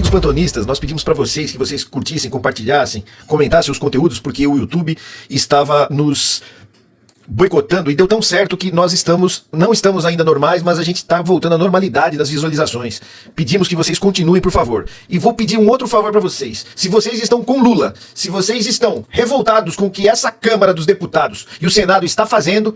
Amigos plantonistas, nós pedimos para vocês que vocês curtissem, compartilhassem, comentassem os conteúdos, porque o YouTube estava nos boicotando e deu tão certo que nós não estamos ainda normais, mas a gente está voltando à normalidade das visualizações. Pedimos que vocês continuem, por favor. E vou pedir um outro favor para vocês. Se vocês estão com Lula, se vocês estão revoltados com o que essa Câmara dos Deputados e o Senado está fazendo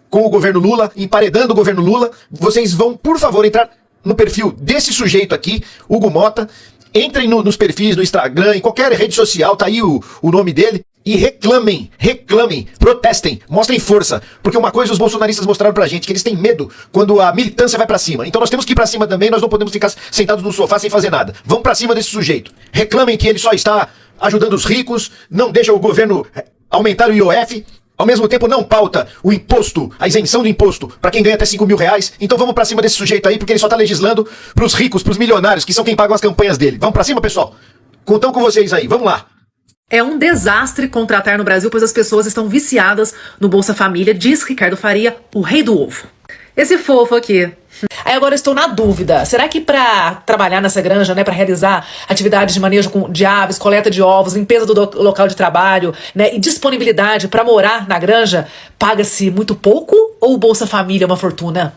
com o governo Lula, emparedando o governo Lula, vocês vão, por favor, entrar no perfil desse sujeito aqui, Hugo Mota. Entrem nos perfis do Instagram, em qualquer rede social, tá aí o nome dele. E reclamem, protestem, mostrem força. Porque uma coisa os bolsonaristas mostraram pra gente, que eles têm medo quando a militância vai pra cima. Então nós temos que ir pra cima também, nós não podemos ficar sentados no sofá sem fazer nada. Vamos pra cima desse sujeito. Reclamem que ele só está ajudando os ricos, não deixa o governo aumentar o IOF, ao mesmo tempo não pauta o imposto, a isenção do imposto para quem ganha até 5 mil reais. Então vamos pra cima desse sujeito aí, porque ele só tá legislando pros ricos, pros milionários, que são quem pagam as campanhas dele. Vamos pra cima, pessoal. Contão com vocês aí, vamos lá. É um desastre contratar no Brasil, pois as pessoas estão viciadas no Bolsa Família, diz Ricardo Faria, o rei do ovo. Esse fofo aqui. Aí agora eu estou na dúvida, será que para trabalhar nessa granja, né, para realizar atividades de manejo de aves, coleta de ovos, limpeza do local de trabalho, né, e disponibilidade para morar na granja, paga-se muito pouco ou o Bolsa Família é uma fortuna?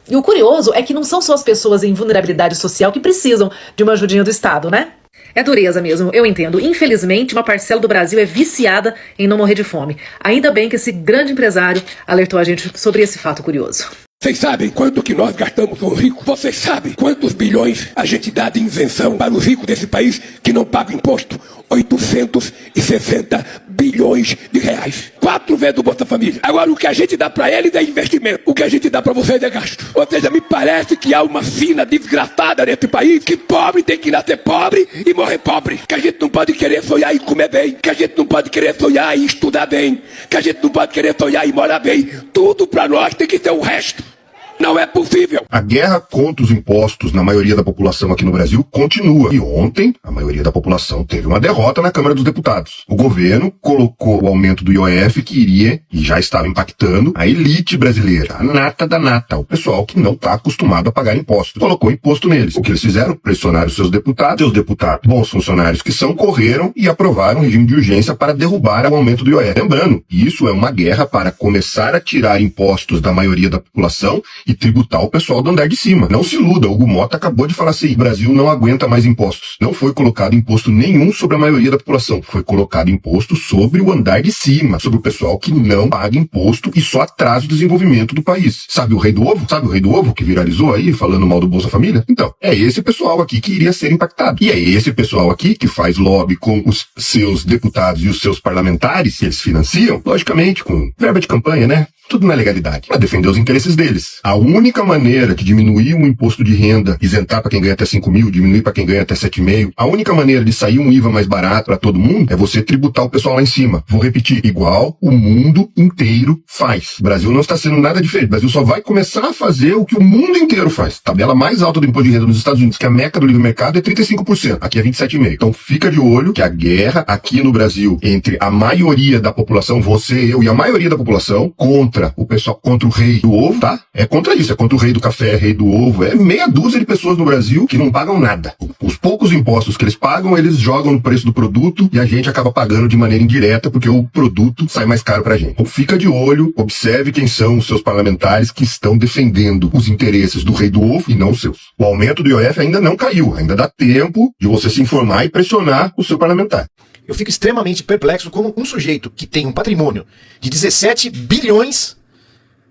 E o curioso é que não são só as pessoas em vulnerabilidade social que precisam de uma ajudinha do Estado, né? É dureza mesmo, eu entendo. Infelizmente, uma parcela do Brasil é viciada em não morrer de fome. Ainda bem que esse grande empresário alertou a gente sobre esse fato curioso. Vocês sabem quanto que nós gastamos com os ricos? Vocês sabem quantos bilhões a gente dá de isenção para os ricos desse país que não pagam imposto? 860 bilhões de reais. 4 vezes do Bolsa Família. Agora, o que a gente dá para eles é investimento. O que a gente dá para vocês é gasto. Ou seja, me parece que há uma sina desgraçada nesse país que pobre tem que nascer pobre e morrer pobre. Que a gente não pode querer sonhar e comer bem. Que a gente não pode querer sonhar e estudar bem. Que a gente não pode querer sonhar e morar bem. Tudo para nós tem que ser o resto. Não é possível. A guerra contra os impostos na maioria da população aqui no Brasil continua. E ontem, a maioria da população teve uma derrota na Câmara dos Deputados. O governo colocou o aumento do IOF que iria, e já estava impactando, a elite brasileira, a nata da nata, o pessoal que não está acostumado a pagar impostos. Colocou imposto neles. O que eles fizeram? Pressionaram os seus deputados, bons funcionários que são, correram e aprovaram um regime de urgência para derrubar o aumento do IOF. Lembrando, isso é uma guerra para começar a tirar impostos da maioria da população e tributar o pessoal do andar de cima. Não se iluda, o Hugo Mota acabou de falar assim, o Brasil não aguenta mais impostos. Não foi colocado imposto nenhum sobre a maioria da população. Foi colocado imposto sobre o andar de cima, sobre o pessoal que não paga imposto e só atrasa o desenvolvimento do país. Sabe o rei do ovo? Sabe o rei do ovo que viralizou aí, falando mal do Bolsa Família? Então, é esse pessoal aqui que iria ser impactado. E é esse pessoal aqui que faz lobby com os seus deputados e os seus parlamentares, que eles financiam, logicamente com verba de campanha, né? Tudo na legalidade, para defender os interesses deles. A única maneira de diminuir o imposto de renda, isentar para quem ganha até 5 mil, diminuir para quem ganha até 7,5, a única maneira de sair um IVA mais barato para todo mundo é você tributar o pessoal lá em cima. Vou repetir, igual o mundo inteiro faz. O Brasil não está sendo nada diferente. O Brasil só vai começar a fazer o que o mundo inteiro faz. A tabela mais alta do imposto de renda nos Estados Unidos, que é a meca do livre mercado, é 35%. Aqui é 27,5%. Então fica de olho que a guerra aqui no Brasil entre a maioria da população, você, eu e a maioria da população, contra o pessoal, contra o rei do ovo, tá? É contra isso, é contra o rei do café, rei do ovo. É meia dúzia de pessoas no Brasil que não pagam nada. Os poucos impostos que eles pagam, eles jogam no preço do produto e a gente acaba pagando de maneira indireta porque o produto sai mais caro pra gente. Então fica de olho, observe quem são os seus parlamentares que estão defendendo os interesses do rei do ovo e não os seus. O aumento do IOF ainda não caiu, ainda dá tempo de você se informar e pressionar o seu parlamentar. Eu fico extremamente perplexo como um sujeito que tem um patrimônio de 17 bilhões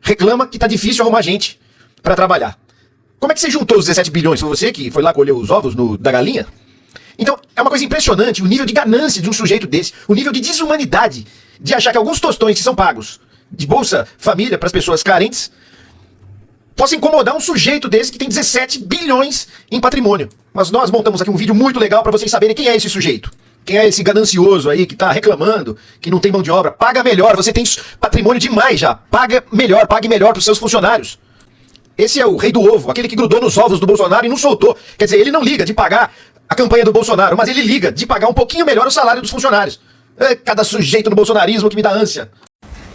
reclama que tá difícil arrumar gente para trabalhar. Como é que você juntou os 17 bilhões? Foi você que foi lá colher os ovos da galinha? Então, é uma coisa impressionante o nível de ganância de um sujeito desse, o nível de desumanidade de achar que alguns tostões que são pagos de Bolsa Família para as pessoas carentes possa incomodar um sujeito desse que tem 17 bilhões em patrimônio. Mas nós montamos aqui um vídeo muito legal para vocês saberem quem é esse sujeito. Quem é esse ganancioso aí que tá reclamando que não tem mão de obra? Paga melhor, você tem patrimônio demais já. Pague melhor pros seus funcionários. Esse é o rei do ovo, aquele que grudou nos ovos do Bolsonaro e não soltou. Quer dizer, ele não liga de pagar a campanha do Bolsonaro, mas ele liga de pagar um pouquinho melhor o salário dos funcionários. É cada sujeito no bolsonarismo que me dá ânsia.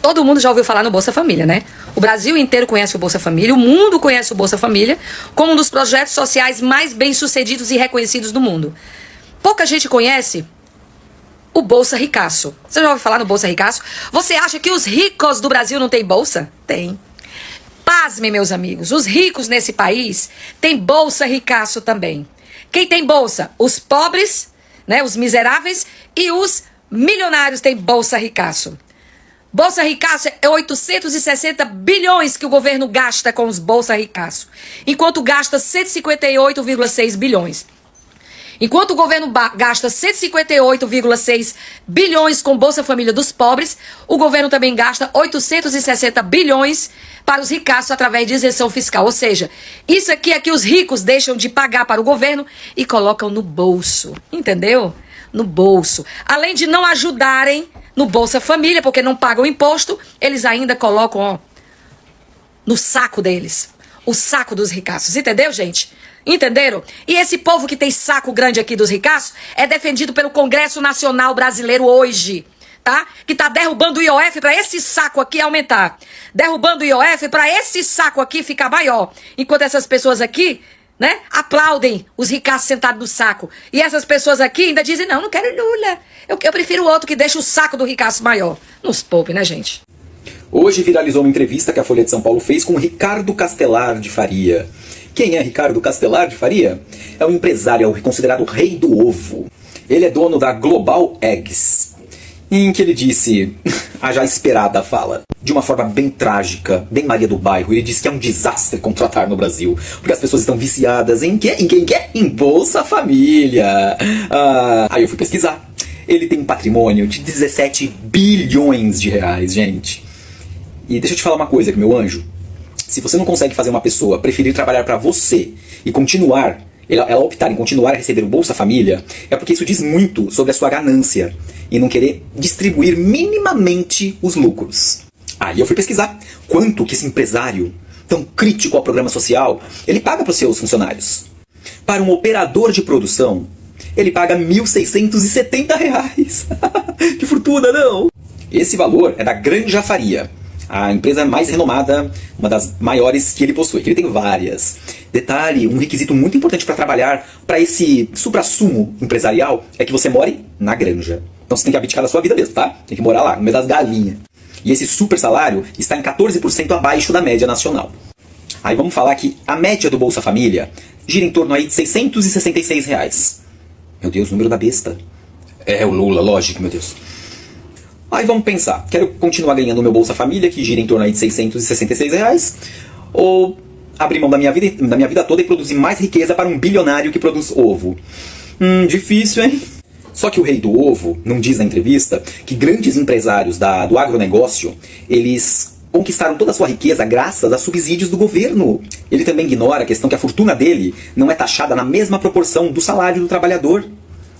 Todo mundo já ouviu falar no Bolsa Família, né? O Brasil inteiro conhece o Bolsa Família, o mundo conhece o Bolsa Família como um dos projetos sociais mais bem-sucedidos e reconhecidos do mundo. Pouca gente conhece o Bolsa Ricaço. Você já ouviu falar no Bolsa Ricaço? Você acha que os ricos do Brasil não têm bolsa? Tem. Pasmem, meus amigos, os ricos nesse país têm Bolsa Ricaço também. Quem tem bolsa? Os pobres, né, os miseráveis, e os milionários têm Bolsa Ricaço. Bolsa Ricaço é 860 bilhões que o governo gasta com os Bolsa Ricaço, enquanto gasta 158,6 bilhões. Enquanto o governo gasta 158,6 bilhões com Bolsa Família dos pobres, o governo também gasta 860 bilhões para os ricaços através de isenção fiscal. Ou seja, isso aqui é que os ricos deixam de pagar para o governo e colocam no bolso. Entendeu? No bolso. Além de não ajudarem no Bolsa Família, porque não pagam imposto, eles ainda colocam, ó, no saco deles. O saco dos ricaços. Entendeu, gente? Entenderam? E esse povo que tem saco grande aqui dos ricaços é defendido pelo Congresso Nacional Brasileiro hoje, tá? Que tá derrubando o IOF para esse saco aqui aumentar. Derrubando o IOF para esse saco aqui ficar maior. Enquanto essas pessoas aqui, né, aplaudem os ricaços sentados no saco. E essas pessoas aqui ainda dizem, não quero Lula. Eu prefiro o outro que deixa o saco do ricaço maior. Nos poupe, né, gente? Hoje viralizou uma entrevista que a Folha de São Paulo fez com Ricardo Castelar de Faria. Quem é Ricardo Castelar de Faria? É um empresário, é considerado o rei do ovo. Ele é dono da Global Eggs, em que ele disse a já esperada fala, de uma forma bem trágica, bem Maria do Bairro. Ele disse que é um desastre contratar no Brasil, porque as pessoas estão viciadas em quê? Em quem quer? Em Bolsa Família. Aí eu fui pesquisar. Ele tem um patrimônio de 17 bilhões de reais, gente. E deixa eu te falar uma coisa, meu anjo. Se você não consegue fazer uma pessoa preferir trabalhar para você e continuar, ela optar em continuar a receber o Bolsa Família, é porque isso diz muito sobre a sua ganância e não querer distribuir minimamente os lucros. Aí eu fui pesquisar quanto que esse empresário, tão crítico ao programa social, ele paga para os seus funcionários. Para um operador de produção, ele paga R$ 1.670. Que fortuna, não? Esse valor é da Granja Faria, a empresa mais renomada, uma das maiores que ele possui, que ele tem várias. Detalhe, um requisito muito importante para trabalhar para esse suprassumo empresarial é que você more na granja. Então você tem que abdicar da sua vida mesmo, tá? Tem que morar lá, no meio das galinhas. E esse super salário está em 14% abaixo da média nacional. Aí vamos falar que a média do Bolsa Família gira em torno aí de R$ 666 reais. Meu Deus, número da besta. É o Lula, lógico, meu Deus. Aí vamos pensar, quero continuar ganhando o meu Bolsa Família, que gira em torno aí de R$ 666 reais, ou abrir mão da minha vida toda e produzir mais riqueza para um bilionário que produz ovo? Difícil, hein? Só que o rei do ovo não diz na entrevista que grandes empresários do agronegócio, eles conquistaram toda a sua riqueza graças a subsídios do governo. Ele também ignora a questão que a fortuna dele não é taxada na mesma proporção do salário do trabalhador.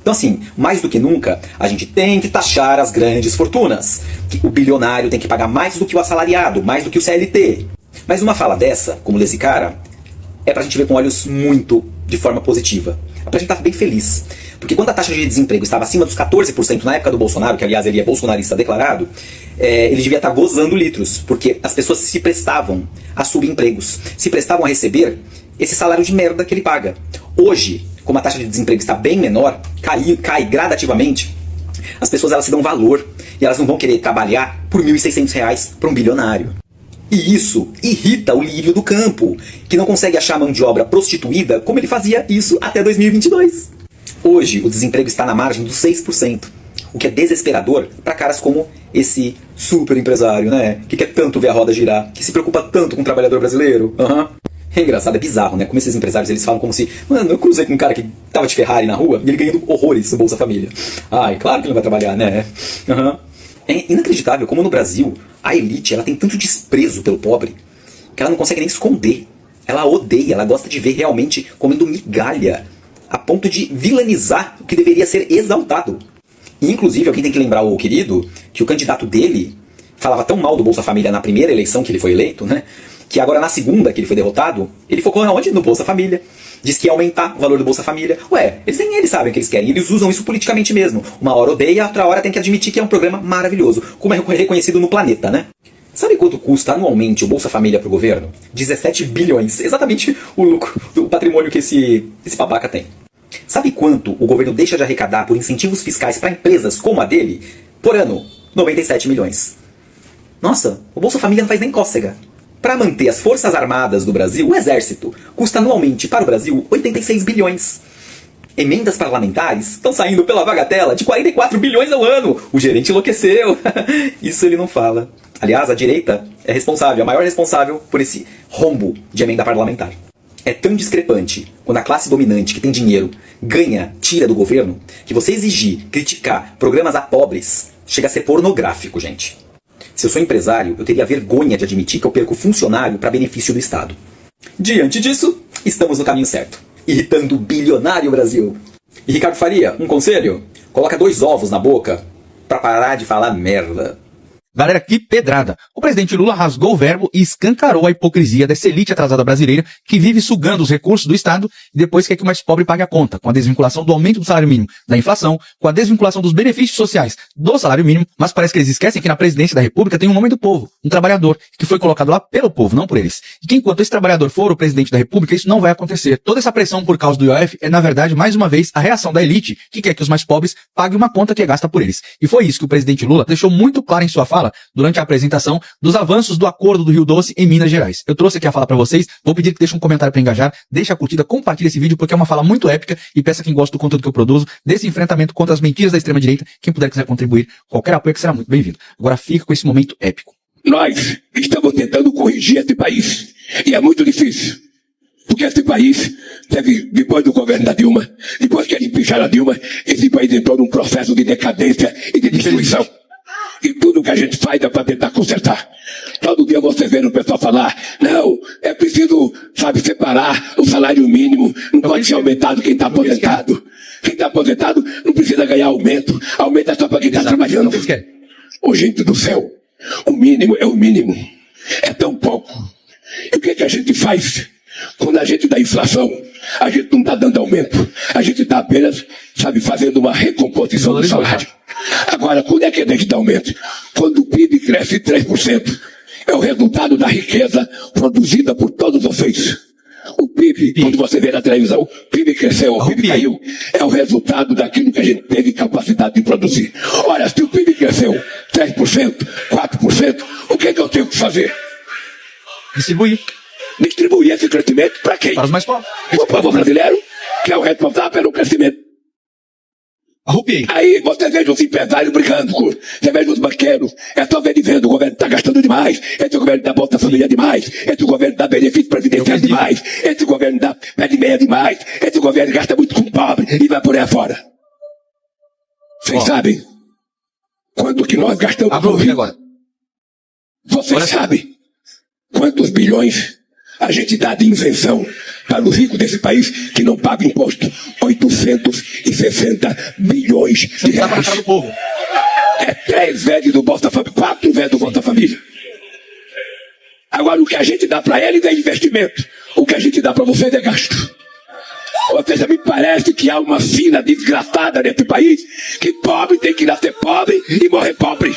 Então assim, mais do que nunca, a gente tem que taxar as grandes fortunas. O bilionário tem que pagar mais do que o assalariado, mais do que o CLT. Mas uma fala dessa, como desse cara, é pra gente ver com olhos muito de forma positiva. É pra gente estar bem feliz. Porque quando a taxa de desemprego estava acima dos 14% na época do Bolsonaro, que aliás ele é bolsonarista declarado, ele devia estar gozando litros, porque as pessoas se prestavam a subempregos, se prestavam a receber esse salário de merda que ele paga. Hoje, como a taxa de desemprego está bem menor, cai gradativamente, as pessoas elas se dão valor e elas não vão querer trabalhar por R$ 1.600 para um bilionário. E isso irrita o lírio do campo, que não consegue achar mão de obra prostituída como ele fazia isso até 2022. Hoje, o desemprego está na margem dos 6%, o que é desesperador para caras como esse super empresário, né? Que quer tanto ver a roda girar, que se preocupa tanto com o trabalhador brasileiro. É engraçado, é bizarro, né? Como esses empresários, eles falam como se... Mano, eu cruzei com um cara que tava de Ferrari na rua e ele ganhando horrores no Bolsa Família. Ai, claro que ele não vai trabalhar, né? É inacreditável como no Brasil a elite ela tem tanto desprezo pelo pobre que ela não consegue nem esconder. Ela odeia, ela gosta de ver realmente comendo migalha, a ponto de vilanizar o que deveria ser exaltado. E, inclusive, alguém tem que lembrar o querido que o candidato dele falava tão mal do Bolsa Família na primeira eleição que ele foi eleito, né? que agora na segunda que ele foi derrotado, ele focou aonde? No Bolsa Família. Diz que ia aumentar o valor do Bolsa Família. Ué, eles sabem o que eles querem, eles usam isso politicamente mesmo. Uma hora odeia, outra hora tem que admitir que é um programa maravilhoso, como é reconhecido no planeta, né? Sabe quanto custa anualmente o Bolsa Família pro governo? 17 bilhões, exatamente o lucro, o patrimônio que esse babaca tem. Sabe quanto o governo deixa de arrecadar por incentivos fiscais para empresas como a dele? Por ano, 97 milhões. Nossa, o Bolsa Família não faz nem cócega. Para manter as Forças Armadas do Brasil, o Exército, custa anualmente para o Brasil 86 bilhões. Emendas parlamentares estão saindo pela bagatela de 44 bilhões ao ano. O gerente enlouqueceu. Isso ele não fala. Aliás, a direita é responsável, a maior responsável por esse rombo de emenda parlamentar. É tão discrepante quando a classe dominante que tem dinheiro ganha, tira do governo, que você exigir, criticar programas a pobres chega a ser pornográfico, gente. Se eu sou empresário, eu teria vergonha de admitir que eu perco funcionário para benefício do Estado. Diante disso, estamos no caminho certo, irritando o bilionário Brasil. E Ricardo Faria, um conselho? Coloca 2 ovos na boca para parar de falar merda. Galera, que pedrada. O presidente Lula rasgou o verbo e escancarou a hipocrisia dessa elite atrasada brasileira que vive sugando os recursos do Estado e depois quer que o mais pobre pague a conta, com a desvinculação do aumento do salário mínimo da inflação, com a desvinculação dos benefícios sociais do salário mínimo, mas parece que eles esquecem que na presidência da República tem um homem do povo, um trabalhador, que foi colocado lá pelo povo, não por eles. E que enquanto esse trabalhador for o presidente da República, isso não vai acontecer. Toda essa pressão por causa do IOF é, na verdade, mais uma vez, a reação da elite que quer que os mais pobres paguem uma conta que é gasta por eles. E foi isso que o presidente Lula deixou muito claro em sua fala durante a apresentação dos avanços do acordo do Rio Doce em Minas Gerais. Eu trouxe aqui a fala para vocês, vou pedir que deixe um comentário para engajar, deixe a curtida, compartilhe esse vídeo porque é uma fala muito épica e peça quem gosta do conteúdo que eu produzo, desse enfrentamento contra as mentiras da extrema-direita, quem puder quiser contribuir, qualquer apoio que será muito bem-vindo. Agora fica com esse momento épico. Nós estamos tentando corrigir esse país e é muito difícil. Porque esse país teve, depois do governo da Dilma, depois que eles picharam a Dilma, esse país entrou num processo de decadência e de destruição. E tudo que a gente faz é para tentar consertar. Todo dia você vê o pessoal falar, não, é preciso, sabe, separar o salário mínimo, não pode ser aumentado quem está aposentado. Quem está aposentado não precisa ganhar aumento. Aumento é só para quem está trabalhando. Ô, gente do céu, o mínimo é o mínimo. É tão pouco. E o que a gente faz? Quando a gente dá inflação, a gente não está dando aumento. A gente está apenas, sabe, fazendo uma recomposição do salário. Agora, quando é que a gente dá aumento? Quando o PIB cresce 3%. É o resultado da riqueza produzida por todos vocês. O PIB, quando você vê na televisão, o PIB cresceu, o PIB caiu. É o resultado daquilo que a gente teve capacidade de produzir. Olha, se o PIB cresceu 3%, 4%, o que eu tenho que fazer? Distribuir esse crescimento para quem? Para os mais pobres. O povo brasileiro, que é o responsável pelo crescimento. Arrupiei. Aí você veja os empresários brigando, você veja os banqueiros, é só ver dizendo, o governo está gastando demais, esse governo dá Bolsa Família demais, esse governo dá benefício presidencial demais, esse governo dá pé de meia demais, esse governo gasta muito com pobre e vai por aí afora. Vocês sabem quanto que nós gastamos no Rio? Agora. Vocês sabem quantos bilhões a gente dá de isenção para os ricos desse país que não pagam imposto? 860 bilhões de reais. É 3 vezes do Bolsa Família, 4 vezes do Bolsa Família. Agora, o que a gente dá para eles é investimento. O que a gente dá para vocês é gasto. Ou seja, me parece que há uma fina desgraçada nesse país que pobre tem que nascer pobre e morrer pobre.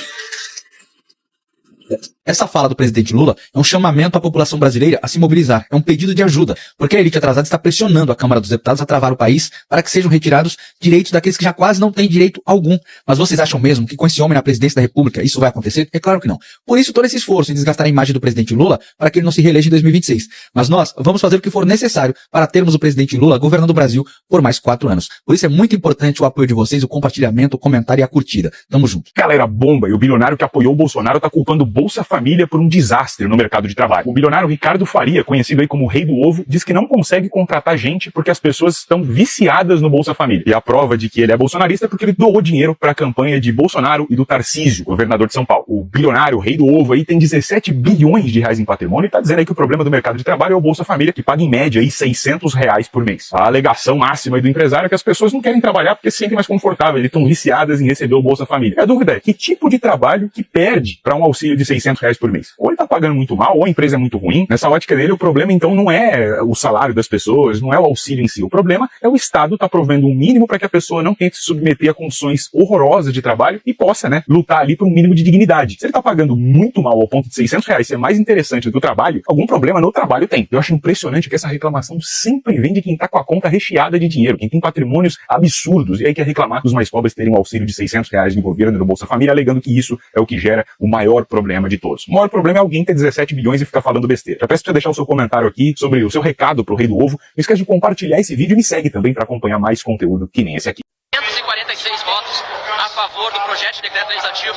Essa fala do presidente Lula é um chamamento à população brasileira a se mobilizar, é um pedido de ajuda, porque a elite atrasada está pressionando a Câmara dos Deputados a travar o país para que sejam retirados direitos daqueles que já quase não têm direito algum. Mas vocês acham mesmo que com esse homem na presidência da República isso vai acontecer? É claro que não. Por isso todo esse esforço em desgastar a imagem do presidente Lula para que ele não se reeleja em 2026. Mas nós vamos fazer o que for necessário para termos o presidente Lula governando o Brasil por mais 4 anos. Por isso é muito importante o apoio de vocês, o compartilhamento, o comentário e a curtida. Tamo junto. Galera, bomba! E o bilionário que apoiou o Bolsonaro está culpando o Bolsa Família por um desastre no mercado de trabalho. O bilionário Ricardo Faria, conhecido aí como o Rei do Ovo, diz que não consegue contratar gente porque as pessoas estão viciadas no Bolsa Família. E a prova de que ele é bolsonarista é porque ele doou dinheiro para a campanha de Bolsonaro e do Tarcísio, governador de São Paulo. O bilionário, o Rei do Ovo, aí tem 17 bilhões de reais em patrimônio e está dizendo aí que o problema do mercado de trabalho é o Bolsa Família, que paga em média aí 600 reais por mês. A alegação máxima aí do empresário é que as pessoas não querem trabalhar porque se sentem mais confortáveis, eles estão viciadas em receber o Bolsa Família. A dúvida é, que tipo de trabalho que perde para um auxílio de 600 R$600 por mês. Ou ele tá pagando muito mal, ou a empresa é muito ruim. Nessa ótica dele, o problema então não é o salário das pessoas, não é o auxílio em si. O problema é o Estado tá provendo um mínimo para que a pessoa não tenha que se submeter a condições horrorosas de trabalho e possa, né, lutar ali por um mínimo de dignidade. Se ele tá pagando muito mal ao ponto de R$600 ser mais interessante do que o trabalho, algum problema no trabalho tem. Eu acho impressionante que essa reclamação sempre vem de quem tá com a conta recheada de dinheiro, quem tem patrimônios absurdos, e aí quer reclamar dos mais pobres terem um auxílio de R$600 no governo, no Bolsa Família, alegando que isso é o que gera o maior problema de todos. O maior problema é alguém ter 17 bilhões e ficar falando besteira. Já peço pra você deixar o seu comentário aqui sobre o seu recado pro Rei do Ovo. Não esquece de compartilhar esse vídeo e me segue também para acompanhar mais conteúdo que nem esse aqui. 546 votos a favor do projeto de decreto legislativo,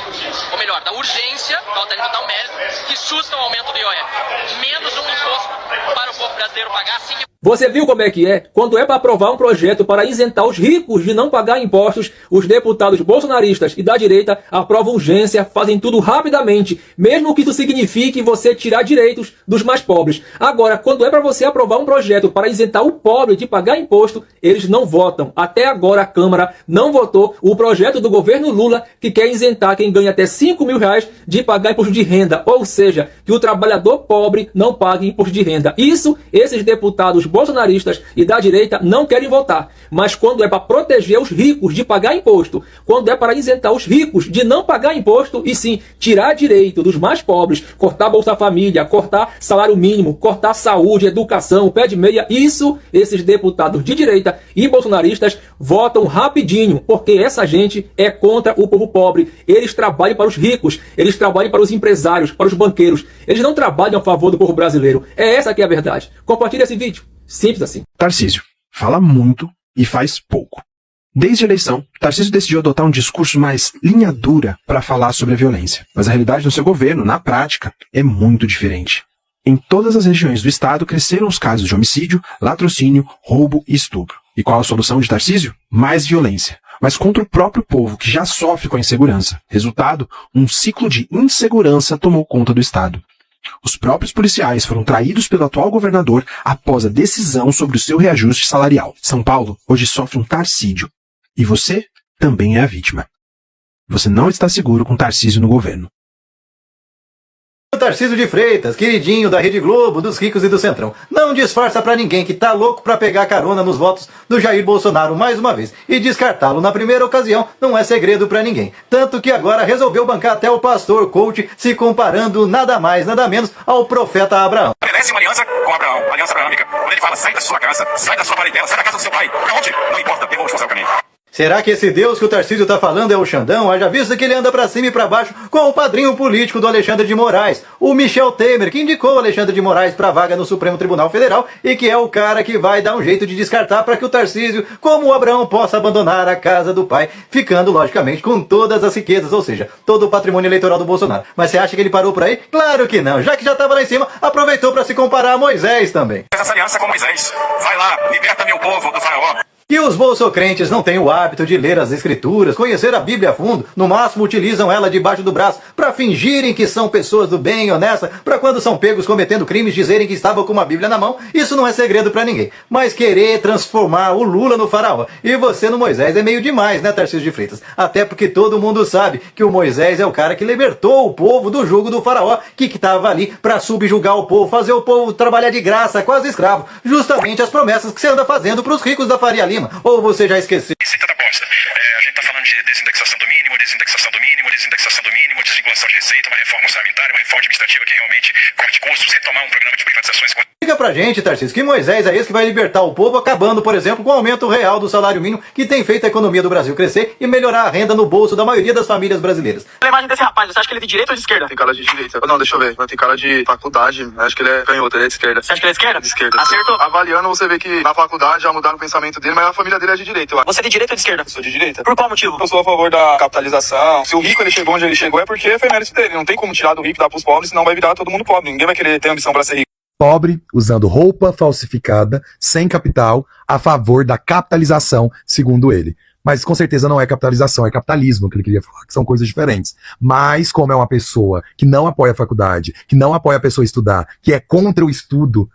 ou melhor, da urgência, da alternativa ao mérito, que susta o aumento do IOF. Menos um imposto para o povo brasileiro pagar assim que... Você viu como é que é? Quando é para aprovar um projeto para isentar os ricos de não pagar impostos, os deputados bolsonaristas e da direita aprovam urgência, fazem tudo rapidamente, mesmo que isso signifique você tirar direitos dos mais pobres. Agora, quando é para você aprovar um projeto para isentar o pobre de pagar imposto, eles não votam. Até agora a Câmara não votou o projeto do governo Lula que quer isentar quem ganha até R$5.000 de pagar imposto de renda, ou seja, que o trabalhador pobre não pague imposto de renda. Isso, esses deputados bolsonaristas e da direita não querem votar. Mas quando é para proteger os ricos de pagar imposto, quando é para isentar os ricos de não pagar imposto e sim tirar direito dos mais pobres, cortar Bolsa Família, cortar salário mínimo, cortar saúde, educação, pé de meia, isso esses deputados de direita e bolsonaristas votam rapidinho, porque essa gente é contra o povo pobre. Eles trabalham para os ricos, eles trabalham para os empresários, para os banqueiros. Eles não trabalham a favor do povo brasileiro. É essa que é a verdade. Compartilhe esse vídeo. Simples assim. Tarcísio fala muito e faz pouco. Desde a eleição, Tarcísio decidiu adotar um discurso mais linha dura para falar sobre a violência. Mas a realidade do seu governo, na prática, é muito diferente. Em todas as regiões do estado cresceram os casos de homicídio, latrocínio, roubo e estupro. E qual a solução de Tarcísio? Mais violência. Mas contra o próprio povo, que já sofre com a insegurança. Resultado, um ciclo de insegurança tomou conta do estado. Os próprios policiais foram traídos pelo atual governador após a decisão sobre o seu reajuste salarial. São Paulo hoje sofre um Tarcídio. E você também é a vítima. Você não está seguro com Tarcísio no governo. O Tarcísio de Freitas, queridinho da Rede Globo, dos ricos e do Centrão. Não disfarça pra ninguém que tá louco pra pegar carona nos votos do Jair Bolsonaro mais uma vez. E descartá-lo na primeira ocasião não é segredo pra ninguém. Tanto que agora resolveu bancar até o pastor coach, se comparando nada mais, nada menos ao profeta Abraão. Estabelece uma aliança com Abraão, aliança abraâmica. Quando ele fala, sai da sua casa, sai da sua parentela, sai da casa do seu pai. Pra onde? Não importa, eu vou te mostrar o caminho. Será que esse Deus que o Tarcísio tá falando é o Xandão? Haja visto que ele anda pra cima e pra baixo com o padrinho político do Alexandre de Moraes, o Michel Temer, que indicou o Alexandre de Moraes pra vaga no Supremo Tribunal Federal e que é o cara que vai dar um jeito de descartar para que o Tarcísio, como o Abraão, possa abandonar a casa do pai, ficando, logicamente, com todas as riquezas, ou seja, todo o patrimônio eleitoral do Bolsonaro. Mas você acha que ele parou por aí? Claro que não. Já que já tava lá em cima, aproveitou pra se comparar a Moisés também. Essa aliança com Moisés. Vai lá, liberta meu povo do faraó. E os bolsocrentes não têm o hábito de ler as escrituras, conhecer a Bíblia a fundo, no máximo utilizam ela debaixo do braço para fingirem que são pessoas do bem e honestas, para quando são pegos cometendo crimes dizerem que estavam com uma Bíblia na mão. Isso não é segredo para ninguém. Mas querer transformar o Lula no faraó e você no Moisés é meio demais, né, Tarcísio de Freitas? Até porque todo mundo sabe que o Moisés é o cara que libertou o povo do jugo do faraó, que estava ali para subjugar o povo, fazer o povo trabalhar de graça, quase escravo. Justamente as promessas que você anda fazendo para os ricos da Faria Lima. Ou você já esqueceu? Receita da bosta. A gente tá falando de desindexação do mínimo, desindexação do mínimo, desindexação do mínimo, desvinculação de receita, uma reforma orçamentária, uma reforma administrativa que realmente corte custos, retomar um programa de privatizações. Diga pra gente, Tarcísio, que Moisés é esse que vai libertar o povo, acabando, por exemplo, com o aumento real do salário mínimo, que tem feito a economia do Brasil crescer e melhorar a renda no bolso da maioria das famílias brasileiras. A imagem desse rapaz, você acha que ele é de direita ou de esquerda? Tem cara de direita. Não, deixa eu ver. Tem cara de faculdade. Acho que ele é canhoto, ele é de esquerda. Você acha que ele é de esquerda? De esquerda. Acertou. Avaliando, você vê que na faculdade já mudaram o pensamento dele, mas a família dele é de direita. Você é de direita ou de esquerda? Eu sou de direita. Por qual motivo? Eu sou a favor da capitalização. Se o rico ele chegou onde ele chegou é porque foi mérito dele. Não tem como tirar do rico e dar pros pobres, senão vai virar todo mundo pobre. Ninguém vai querer ter ambição pra ser rico. Pobre, usando roupa falsificada, sem capital, a favor da capitalização, segundo ele. Mas com certeza não é capitalização, é capitalismo que ele queria falar, que são coisas diferentes. Mas como é uma pessoa que não apoia a faculdade, que não apoia a pessoa estudar, que é contra o estudo,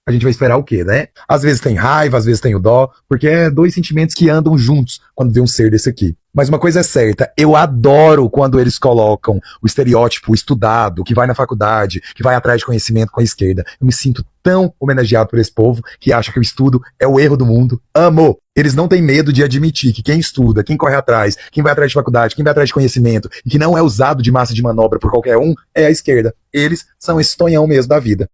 a gente vai esperar o quê, né? Às vezes tem raiva, às vezes tem o dó, porque é dois sentimentos que andam juntos quando vê um ser desse aqui. Mas uma coisa é certa, eu adoro quando eles colocam o estereótipo estudado, que vai na faculdade, que vai atrás de conhecimento com a esquerda. Eu me sinto tão homenageado por esse povo que acha que o estudo é o erro do mundo. Amo! Eles não têm medo de admitir que quem estuda, quem corre atrás, quem vai atrás de faculdade, quem vai atrás de conhecimento e que não é usado de massa de manobra por qualquer um, é a esquerda. Eles são esse tonhão mesmo da vida.